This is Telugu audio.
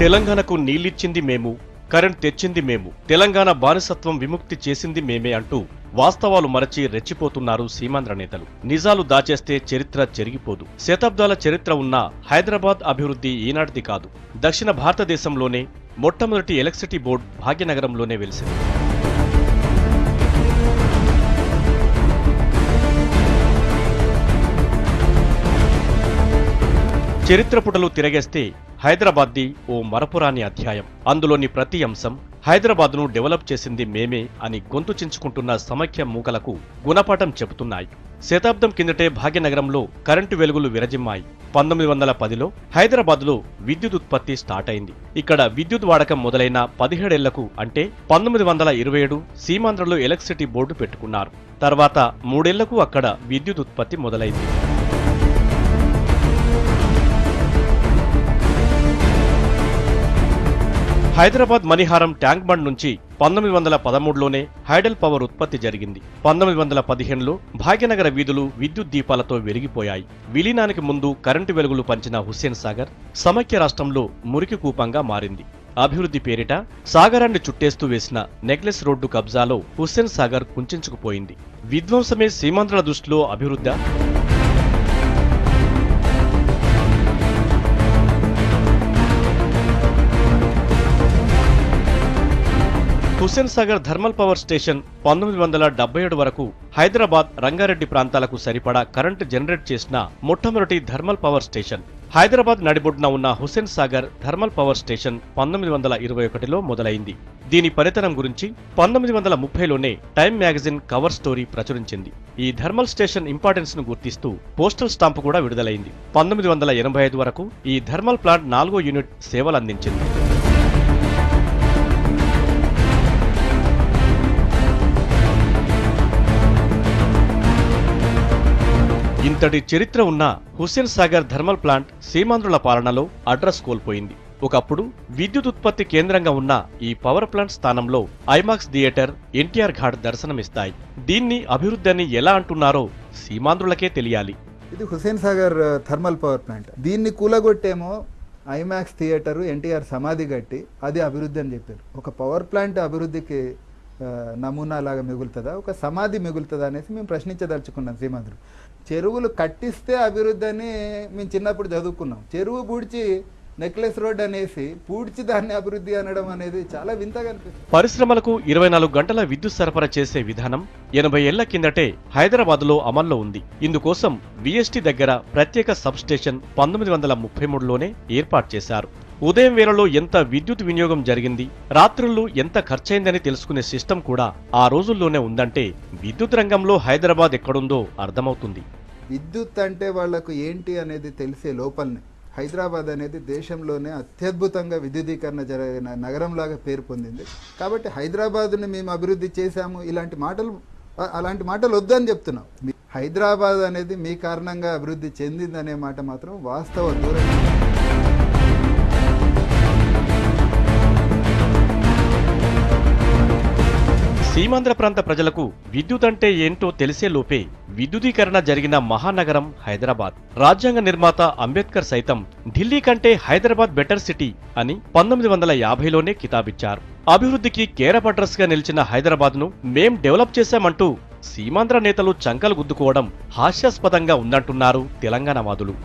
తెలంగాణకు నీళ్లిచ్చింది మేము, కరెంట్ తెచ్చింది మేము, తెలంగాణ బానిసత్వం విముక్తి చేసింది మేమే అంటూ వాస్తవాలు మరచి రెచ్చిపోతున్నారు సీమాంధ్ర నేతలు. నిజాలు దాచేస్తే చరిత్ర చెరిగిపోదు. శతాబ్దాల చరిత్ర ఉన్న హైదరాబాద్ అభివృద్ధి ఈనాటిది కాదు. దక్షిణ భారతదేశంలోనే మొట్టమొదటి ఎలక్ట్రిసిటీ బోర్డు భాగ్యనగరంలోనే వెలిసింది. చరిత్ర పుటలు తిరగేస్తే హైదరాబాద్ది ఓ మరపురాని అధ్యాయం. అందులోని ప్రతి అంశం హైదరాబాద్ను డెవలప్ చేసింది మేమే అని గొంతు చించుకుంటున్న సమైక్య మూకలకు గుణపాఠం చెబుతున్నాయి. శతాబ్దం కిందటే భాగ్యనగరంలో కరెంటు వెలుగులు విరజిమ్మాయి. 1910లో హైదరాబాద్లో విద్యుత్ ఉత్పత్తి స్టార్ట్ అయింది. ఇక్కడ విద్యుత్ వాడకం మొదలైన 17 ఏళ్లకు అంటే 1927 సీమాంధ్రలో ఎలక్ట్రిసిటీ బోర్డు పెట్టుకున్నారు. తర్వాత 3 ఏళ్లకు అక్కడ విద్యుత్ ఉత్పత్తి మొదలైంది. హైదరాబాద్ మణిహారం ట్యాంక్ బండ్ నుంచి 1913లోనే హైడల్ పవర్ ఉత్పత్తి జరిగింది. 1915లో భాగ్యనగర వీధులు విద్యుత్ దీపాలతో వెలిగిపోయాయి. విలీనానికి ముందు కరెంటు వెలుగులు పంచిన హుస్సేన్ సాగర్ సమైక్య రాష్ట్రంలో మురికి కూపంగా మారింది. అభివృద్ధి పేరిట సాగరాన్ని చుట్టేస్తూ వేసిన నెక్లెస్ రోడ్డు కబ్జాలో హుస్సేన్ సాగర్ కుంచుకుపోయింది. విధ్వంసమే సీమాంధ్రుల దృష్టిలో అభివృద్ధి. Hussain Sagar thermal power station 1977 వరకు హైదరాబాద్, రంగారెడ్డి ప్రాంతాలకు సరిపడా కరెంటు జనరేట్ చేసిన మొట్టమొదటి థర్మల్ పవర్ స్టేషన్. హైదరాబాద్ నడిబొడ్డున ఉన్న Hussain Sagar thermal power station 1921లో మొదలైంది. దీని పనితనం గురించి 1930లోనే టైమ్ మ్యాగజైన్ కవర్ స్టోరీ ప్రచురించింది. ఈ థర్మల్ స్టేషన్ ఇంపార్టెన్స్ ను గుర్తిస్తూ పోస్టల్ స్టాంపు కూడా విడుదలైంది. 1985 వరకు ఈ థర్మల్ ప్లాంట్ 4వ యూనిట్ సేవలందించింది. ఇంతటి చరిత్ర ఉన్న హుస్సేన్ సాగర్ థర్మల్ ప్లాంట్ సీమాంధ్రుల పాలనలో అడ్రస్ కోల్పోయింది. ఒకప్పుడు విద్యుత్ ఉత్పత్తి కేంద్రంగా ఉన్న ఈ పవర్ ప్లాంట్ స్థానంలో ఐమాక్స్ థియేటర్, ఎన్టీఆర్ ఘాట్ దర్శనమిస్తాయి. దీన్ని అభివృద్ధి అని ఎలా అంటున్నారో సీమాంధ్రులకే తెలియాలి. ఇది Hussain Sagar thermal power plant. దీన్ని కూలగొట్టేమో ఐమాక్స్ థియేటరు, ఎన్టీఆర్ సమాధి కట్టి అది అభివృద్ధి అని చెప్పారు. ఒక పవర్ ప్లాంట్ అభివృద్ధికి నమూనా లాగా మిగులుతుందా, ఒక సమాధి మిగులుతుందా అనేసి మేము ప్రశ్నించదలుచుకున్నాం. సీమాంధ్రులు చెరువులు కట్టిస్తే అభివృద్ధి అని మేము చిన్నప్పుడు చదువుకున్నాం. చెరువు పూడ్చి నెక్లెస్ రోడ్ అనేసి పూడ్చి దాన్ని అభివృద్ధి అనడం అనేది చాలా వింతగా అనిపిస్తుంది. పరిశ్రమలకు 24 గంటల విద్యుత్ సరఫరా చేసే విధానం 80 ఏళ్ల కిందటే హైదరాబాద్లో అమల్లో ఉంది. ఇందుకోసం విఎస్టీ దగ్గర ప్రత్యేక సబ్ స్టేషన్ 1933లోనే ఏర్పాటు చేశారు. ఉదయం వేళలో ఎంత విద్యుత్ వినియోగం జరిగింది, రాత్రుల్లో ఎంత ఖర్చయిందని తెలుసుకునే సిస్టమ్ కూడా ఆ రోజుల్లోనే ఉందంటే విద్యుత్ రంగంలో హైదరాబాద్ ఎక్కడుందో అర్థమవుతుంది. విద్యుత్ అంటే వాళ్లకు ఏంటి అనేది తెలిసే లోపలనే హైదరాబాద్ అనేది దేశంలోనే అత్యద్భుతంగా విద్యుదీకరణ జరిగిన నగరంలాగా పేరు పొందింది. కాబట్టి హైదరాబాద్ని మేము అభివృద్ధి చేశాము అలాంటి మాటలు వద్దని చెప్తున్నాం. హైదరాబాద్ అనేది మీ కారణంగా అభివృద్ధి చెందిందనే మాట మాత్రం వాస్తవ దూరం. సీమాంధ్ర ప్రాంత ప్రజలకు విద్యుత్ అంటే ఏంటో తెలిసే లోపే విద్యుదీకరణ జరిగిన మహానగరం హైదరాబాద్. రాజ్యాంగ నిర్మాత అంబేద్కర్ సైతం ఢిల్లీ కంటే హైదరాబాద్ బెటర్ సిటీ అని 1950లోనే కితాబిచ్చారు. అభివృద్ధికి కేరఫ్ అడ్రస్ గా నిలిచిన హైదరాబాద్ ను మేం డెవలప్ చేశామంటూ సీమాంధ్ర నేతలు చంకలు గుద్దుకోవడం హాస్యాస్పదంగా ఉందంటున్నారు తెలంగాణ వాదులు.